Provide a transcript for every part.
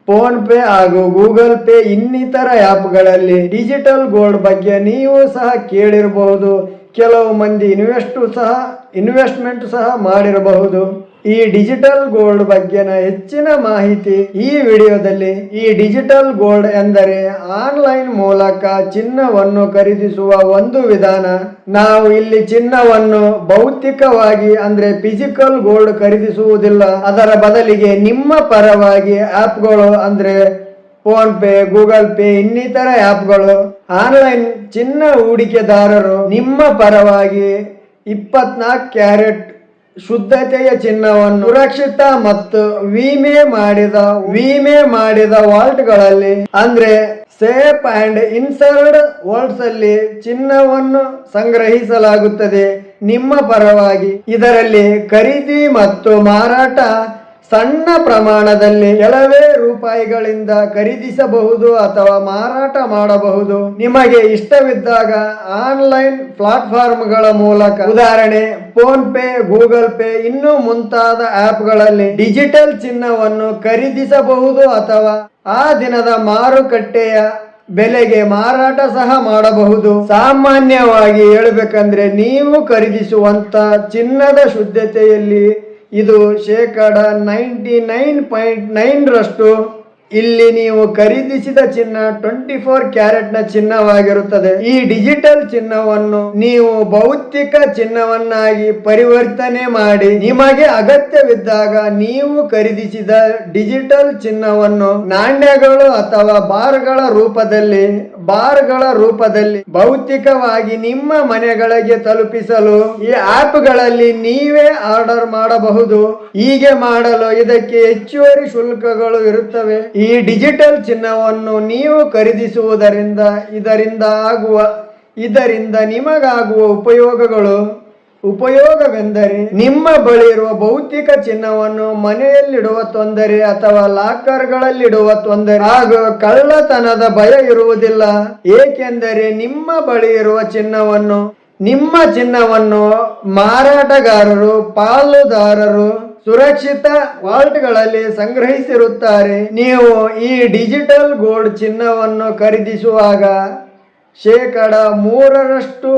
Phone pay ಹಾಗೂ Google pay ಇನ್ನಿತರ ಆ್ಯಪ್ಗಳಲ್ಲಿ digital gold ಬಗ್ಗೆ ನೀವು ಸಹ ಕೇಳಿರಬಹುದು. ಕೆಲವು ಮಂದಿ ಇನ್ವೆಸ್ಟ್ಮೆಂಟ್ ಸಹ ಮಾಡಿರಬಹುದು. ಈ ಡಿಜಿಟಲ್ ಗೋಲ್ಡ್ ಬಗ್ಗೆನ ಹೆಚ್ಚಿನ ಮಾಹಿತಿ ಈ ವಿಡಿಯೋದಲ್ಲಿ. ಈ ಡಿಜಿಟಲ್ ಗೋಲ್ಡ್ ಎಂದರೆ ಆನ್ಲೈನ್ ಮೂಲಕ ಚಿನ್ನವನ್ನು ಖರೀದಿಸುವ ಒಂದು ವಿಧಾನ. ನಾವು ಇಲ್ಲಿ ಚಿನ್ನವನ್ನು ಭೌತಿಕವಾಗಿ ಅಂದ್ರೆ ಫಿಸಿಕಲ್ ಗೋಲ್ಡ್ ಖರೀದಿಸುವುದಿಲ್ಲ. ಅದರ ಬದಲಿಗೆ ನಿಮ್ಮ ಪರವಾಗಿ ಆಪ್ಗಳು ಅಂದ್ರೆ ಫೋನ್ ಪೇ, ಗೂಗಲ್ ಪೇ ಇನ್ನಿತರ ಆಪ್ಗಳು, ಆನ್ಲೈನ್ ಚಿನ್ನ ಹೂಡಿಕೆದಾರರು ನಿಮ್ಮ ಪರವಾಗಿ 24 ಕ್ಯಾರೆಟ್ ಶುದ್ಧತೆಯ ಚಿನ್ನವನ್ನು ಸುರಕ್ಷಿತ ಮತ್ತು ವಿಮೆ ಮಾಡಿದ ವಾಲ್ಟ್ಗಳಲ್ಲಿ ಅಂದ್ರೆ ಸೇಫ್ ಅಂಡ್ ಇನ್ಸರ್ಡ್ ವಾಲ್ಟ್ಸ್ ಅಲ್ಲಿ ಚಿನ್ನವನ್ನು ಸಂಗ್ರಹಿಸಲಾಗುತ್ತದೆ ನಿಮ್ಮ ಪರವಾಗಿ. ಇದರಲ್ಲಿ ಖರೀದಿ ಮತ್ತು ಮಾರಾಟ ಸಣ್ಣ ಪ್ರಮಾಣದಲ್ಲಿ ಕೆಲವೇ ರೂಪಾಯಿಗಳಿಂದ ಖರೀದಿಸಬಹುದು ಅಥವಾ ಮಾರಾಟ ಮಾಡಬಹುದು. ನಿಮಗೆ ಇಷ್ಟವಿದ್ದಾಗ ಆನ್ಲೈನ್ ಪ್ಲಾಟ್ಫಾರ್ಮ್ಗಳ ಮೂಲಕ, ಉದಾಹರಣೆ ಫೋನ್ ಪೇ, ಗೂಗಲ್ ಪೇ ಇನ್ನೂ ಮುಂತಾದ ಆಪ್ಗಳಲ್ಲಿ ಡಿಜಿಟಲ್ ಚಿನ್ನವನ್ನು ಖರೀದಿಸಬಹುದು ಅಥವಾ ಆ ದಿನದ ಮಾರುಕಟ್ಟೆಯ ಬೆಲೆಗೆ ಮಾರಾಟ ಸಹ ಮಾಡಬಹುದು. ಸಾಮಾನ್ಯವಾಗಿ ಹೇಳಬೇಕಂದ್ರೆ ನೀವು ಖರೀದಿಸುವಂತ ಚಿನ್ನದ ಶುದ್ಧತೆಯಲ್ಲಿ ಇದು 99.9% ಇಲ್ಲಿ ನೀವು ಖರೀದಿಸಿದ ಚಿನ್ನ 24 ಕ್ಯಾರೆಟ್ನ ಚಿನ್ನವಾಗಿರುತ್ತದೆ. ಈ ಡಿಜಿಟಲ್ ಚಿನ್ನವನ್ನು ನೀವು ಭೌತಿಕ ಚಿನ್ನವನ್ನಾಗಿ ಪರಿವರ್ತನೆ ಮಾಡಿ ನಿಮಗೆ ಅಗತ್ಯವಿದ್ದಾಗ ನೀವು ಖರೀದಿಸಿದ ಡಿಜಿಟಲ್ ಚಿನ್ನವನ್ನು ನಾಣ್ಯಗಳು ಅಥವಾ ಬಾರ್ಗಳ ರೂಪದಲ್ಲಿ ಭೌತಿಕವಾಗಿ ನಿಮ್ಮ ಮನೆಗಳಿಗೆ ತಲುಪಿಸಲು ಈ ಆಪ್ಗಳಲ್ಲಿ ನೀವೇ ಆರ್ಡರ್ ಮಾಡಬಹುದು. ಹೀಗೆ ಮಾಡಲು ಇದಕ್ಕೆ ಹೆಚ್ಚುವರಿ ಶುಲ್ಕಗಳು ಇರುತ್ತವೆ. ಈ ಡಿಜಿಟಲ್ ಚಿನ್ನವನ್ನು ನೀವು ಖರೀದಿಸುವುದರಿಂದ ಇದರಿಂದ ನಿಮಗಾಗುವ ಉಪಯೋಗವೆಂದರೆ ನಿಮ್ಮ ಬಳಿ ಇರುವ ಭೌತಿಕ ಚಿನ್ನವನ್ನು ಮನೆಯಲ್ಲಿಡುವ ತೊಂದರೆ ಅಥವಾ ಲಾಕರ್ಗಳಲ್ಲಿಡುವ ತೊಂದರೆ ಹಾಗೂ ಕಳ್ಳತನದ ಭಯ ಇರುವುದಿಲ್ಲ. ಏಕೆಂದರೆ ನಿಮ್ಮ ಬಳಿ ಇರುವ ನಿಮ್ಮ ಚಿನ್ನವನ್ನು ಮಾರಾಟಗಾರರು, ಪಾಲುದಾರರು ಸುರಕ್ಷಿತ ವಾಲ್ಟ್ಗಳಲ್ಲಿ ಸಂಗ್ರಹಿಸಿರುತ್ತಾರೆ. ನೀವು ಈ ಡಿಜಿಟಲ್ ಗೋಲ್ಡ್ ಚಿನ್ನವನ್ನು ಖರೀದಿಸುವಾಗ 3%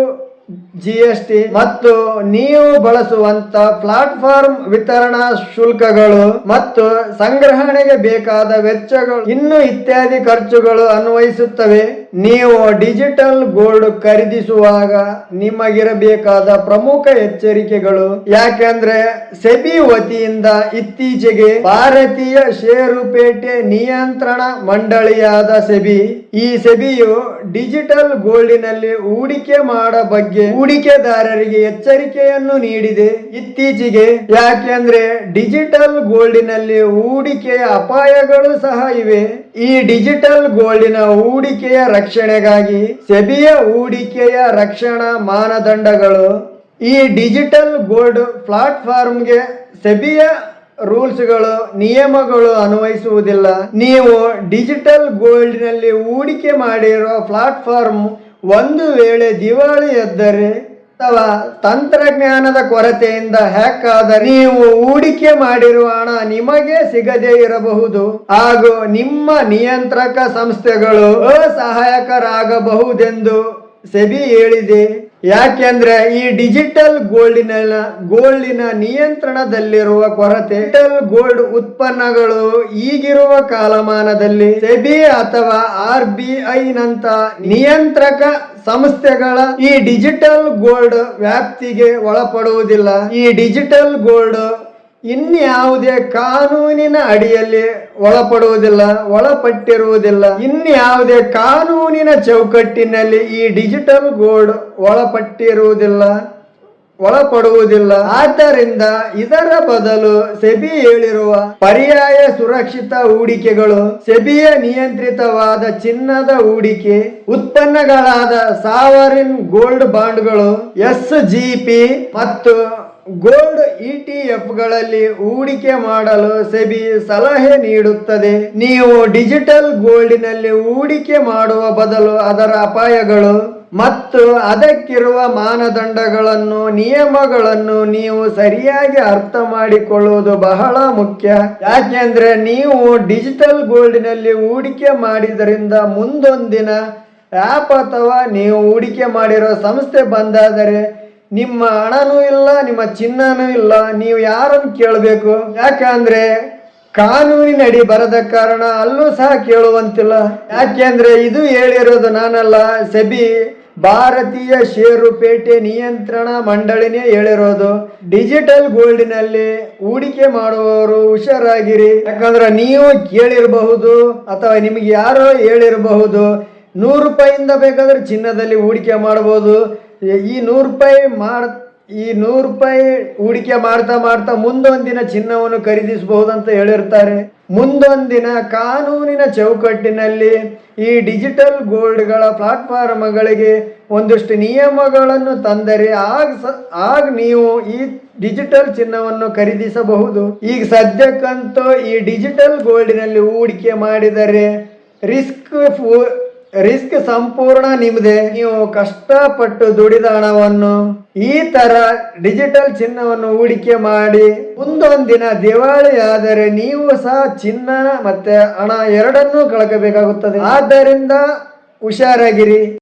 GST ಮತ್ತು ನೀವು ಬಳಸುವಂತ ಪ್ಲಾಟ್ಫಾರ್ಮ್ ವಿತರಣಾ ಶುಲ್ಕಗಳು ಮತ್ತು ಸಂಗ್ರಹಣೆಗೆ ಬೇಕಾದ ವೆಚ್ಚಗಳು ಇನ್ನು ಇತ್ಯಾದಿ ಖರ್ಚುಗಳು ಅನ್ವಯಿಸುತ್ತವೆ. ನೀವು ಡಿಜಿಟಲ್ ಗೋಲ್ಡ್ ಖರೀದಿಸುವಾಗ ನಿಮಗಿರಬೇಕಾದ ಪ್ರಮುಖ ಎಚ್ಚರಿಕೆಗಳು. ಯಾಕೆಂದ್ರೆ ಸೆಬಿ ವತಿಯಿಂದ ಇತ್ತೀಚೆಗೆ ಭಾರತೀಯ ಷೇರುಪೇಟೆ ನಿಯಂತ್ರಣ ಮಂಡಳಿಯಾದ ಈ ಸೆಬಿಯು ಡಿಜಿಟಲ್ ಗೋಲ್ಡಿನಲ್ಲಿ ಹೂಡಿಕೆ ಮಾಡೋ ಬಗ್ಗೆ ಹೂಡಿಕೆದಾರರಿಗೆ ಎಚ್ಚರಿಕೆಯನ್ನು ನೀಡಿದೆ ಇತ್ತೀಚೆಗೆ. ಯಾಕೆಂದ್ರೆ ಡಿಜಿಟಲ್ ಗೋಲ್ಡಿನಲ್ಲಿ ಹೂಡಿಕೆಯ ಅಪಾಯಗಳು ಸಹ ಇವೆ. ಈ ಡಿಜಿಟಲ್ ಗೋಲ್ಡಿನ ಹೂಡಿಕೆಯ ರಕ್ಷಣೆಗಾಗಿ ಸೆಬಿಯ ಹೂಡಿಕೆಯ ರಕ್ಷಣಾ ಮಾನದಂಡಗಳು. ಈ ಡಿಜಿಟಲ್ ಗೋಲ್ಡ್ ಪ್ಲಾಟ್ಫಾರ್ಮ್ಗೆ ಸೆಬಿಯ ರೂಲ್ಸ್ಗಳು, ನಿಯಮಗಳು ಅನ್ವಯಿಸುವುದಿಲ್ಲ. ನೀವು ಡಿಜಿಟಲ್ ಗೋಲ್ಡ್ನಲ್ಲಿ ಹೂಡಿಕೆ ಮಾಡಿರುವ ಪ್ಲಾಟ್ಫಾರ್ಮ್ ಒಂದು ವೇಳೆ ದಿವಾಳಿ ಎದ್ದರೆ ಅಥವಾ ತಂತ್ರಜ್ಞಾನದ ಕೊರತೆಯಿಂದ ಹ್ಯಾಕ್ ಆದರೆ ನೀವು ಹೂಡಿಕೆ ಮಾಡಿರುವ ಹಣ ನಿಮಗೆ ಸಿಗದೇ ಇರಬಹುದು ಹಾಗೂ ನಿಮ್ಮ ನಿಯಂತ್ರಕ ಸಂಸ್ಥೆಗಳು ಅಸಹಾಯಕರಾಗಬಹುದೆಂದು ಸೆಬಿ ಹೇಳಿದೆ. ಯಾಕೆಂದ್ರೆ ಈ ಡಿಜಿಟಲ್ ಗೋಲ್ಡಿನ ನಿಯಂತ್ರಣದಲ್ಲಿರುವ ಕೊರತೆ. ಡಿಜಿಟಲ್ ಗೋಲ್ಡ್ ಉತ್ಪನ್ನಗಳು ಈಗಿರುವ ಕಾಲಮಾನದಲ್ಲಿ ಸೆಬಿ ಅಥವಾ RBI ನಂತ ನಿಯಂತ್ರಕ ಸಂಸ್ಥೆಗಳ ಈ ಡಿಜಿಟಲ್ ಗೋಲ್ಡ್ ವ್ಯಾಪ್ತಿಗೆ ಒಳಪಡುವುದಿಲ್ಲ. ಈ ಡಿಜಿಟಲ್ ಗೋಲ್ಡ್ ಇನ್ಯಾವುದೇ ಕಾನೂನಿನ ಅಡಿಯಲ್ಲಿ ಒಳಪಟ್ಟಿರುವುದಿಲ್ಲ. ಇನ್ಯಾವುದೇ ಕಾನೂನಿನ ಚೌಕಟ್ಟಿನಲ್ಲಿ ಈ ಡಿಜಿಟಲ್ ಗೋಲ್ಡ್ ಒಳಪಡುವುದಿಲ್ಲ. ಆದ್ದರಿಂದ ಇದರ ಬದಲು ಸೆಬಿ ಹೇಳಿರುವ ಪರ್ಯಾಯ ಸುರಕ್ಷಿತ ಹೂಡಿಕೆಗಳು, ಸೆಬಿಯ ನಿಯಂತ್ರಿತವಾದ ಚಿನ್ನದ ಹೂಡಿಕೆ ಉತ್ಪನ್ನಗಳಾದ ಸಾವರಿನ್ ಗೋಲ್ಡ್ ಬಾಂಡ್ಗಳು, SGP ಮತ್ತು ಗೋಲ್ಡ್ ETF ಹೂಡಿಕೆ ಮಾಡಲು ಸೆಬಿ ಸಲಹೆ ನೀಡುತ್ತದೆ. ನೀವು ಡಿಜಿಟಲ್ ಗೋಲ್ಡಿನಲ್ಲಿ ಹೂಡಿಕೆ ಮಾಡುವ ಬದಲು ಅದರ ಅಪಾಯಗಳು ಮತ್ತು ಅದಕ್ಕಿರುವ ಮಾನದಂಡಗಳನ್ನು ನಿಯಮಗಳನ್ನು ನೀವು ಸರಿಯಾಗಿ ಅರ್ಥ ಮಾಡಿಕೊಳ್ಳುವುದು ಬಹಳ ಮುಖ್ಯ. ಯಾಕೆಂದ್ರೆ ನೀವು ಡಿಜಿಟಲ್ ಗೋಲ್ಡಿನಲ್ಲಿ ಹೂಡಿಕೆ ಮಾಡಿದ್ರಿಂದ ಮುಂದೊಂದಿನ ಆ್ಯಪ್ ಅಥವಾ ನೀವು ಹೂಡಿಕೆ ಮಾಡಿರೋ ಸಂಸ್ಥೆ ಬಂದಾದರೆ ನಿಮ್ಮ ಹಣನೂ ಇಲ್ಲ, ನಿಮ್ಮ ಚಿನ್ನನೂ ಇಲ್ಲ, ನೀವು ಯಾರನ್ನು ಕೇಳಬೇಕು? ಯಾಕಂದ್ರೆ ಕಾನೂನಿನಡಿ ಬರದ ಕಾರಣ ಅಲ್ಲೂ ಸಹ ಕೇಳುವಂತಿಲ್ಲ. ಯಾಕೆಂದ್ರೆ ಇದು ಹೇಳಿರೋದು ನಾನಲ್ಲ, ಸೆಬಿ ಭಾರತೀಯ ಷೇರುಪೇಟೆ ನಿಯಂತ್ರಣ ಮಂಡಳಿನೇ ಹೇಳಿರೋದು. ಡಿಜಿಟಲ್ ಗೋಲ್ಡಿನಲ್ಲಿ ಹೂಡಿಕೆ ಮಾಡುವವರು ಹುಷಾರಾಗಿರಿ. ಯಾಕಂದ್ರೆ ನೀವು ಕೇಳಿರಬಹುದು ಅಥವಾ ನಿಮಗೆ ಯಾರೋ ಹೇಳಿರಬಹುದು, 100 ರೂಪಾಯಿಂದ ಬೇಕಾದ್ರೆ ಚಿನ್ನದಲ್ಲಿ ಹೂಡಿಕೆ ಮಾಡಬಹುದು. ಈ 100 ರೂಪಾಯಿ ಹೂಡಿಕೆ ಮಾಡ್ತಾ ಮುಂದೊಂದಿನ ಚಿನ್ನವನ್ನು ಖರೀದಿಸಬಹುದು ಅಂತ ಹೇಳಿರ್ತಾರೆ. ಮುಂದೊಂದಿನ ಕಾನೂನಿನ ಚೌಕಟ್ಟಿನಲ್ಲಿ ಈ ಡಿಜಿಟಲ್ ಗೋಲ್ಡ್ಗಳ ಪ್ಲಾಟ್ಫಾರ್ಮ್ಗಳಿಗೆ ಒಂದಷ್ಟು ನಿಯಮಗಳನ್ನು ತಂದರೆ ಆಗ ನೀವು ಈ ಡಿಜಿಟಲ್ ಚಿನ್ನವನ್ನು ಖರೀದಿಸಬಹುದು. ಈಗ ಸದ್ಯಕ್ಕಂತೂ ಈ ಡಿಜಿಟಲ್ ಗೋಲ್ಡಿನಲ್ಲಿ ಹೂಡಿಕೆ ಮಾಡಿದರೆ ರಿಸ್ಕ್ ಸಂಪೂರ್ಣ ನಿಮ್ಮದೇ. ನೀವು ಕಷ್ಟಪಟ್ಟು ದುಡಿದ ಹಣವನ್ನು ಈ ತರ ಡಿಜಿಟಲ್ ಚಿನ್ನವನ್ನು ಹೂಡಿಕೆ ಮಾಡಿ ಮುಂದೊಂದಿನ ದಿವಾಳಿ ಆದರೆ ನೀವು ಸಹ ಚಿನ್ನ ಮತ್ತೆ ಹಣ ಎರಡನ್ನೂ ಕಳ್ಕಬೇಕಾಗುತ್ತದೆ. ಆದ್ದರಿಂದ ಹುಷಾರಾಗಿರಿ.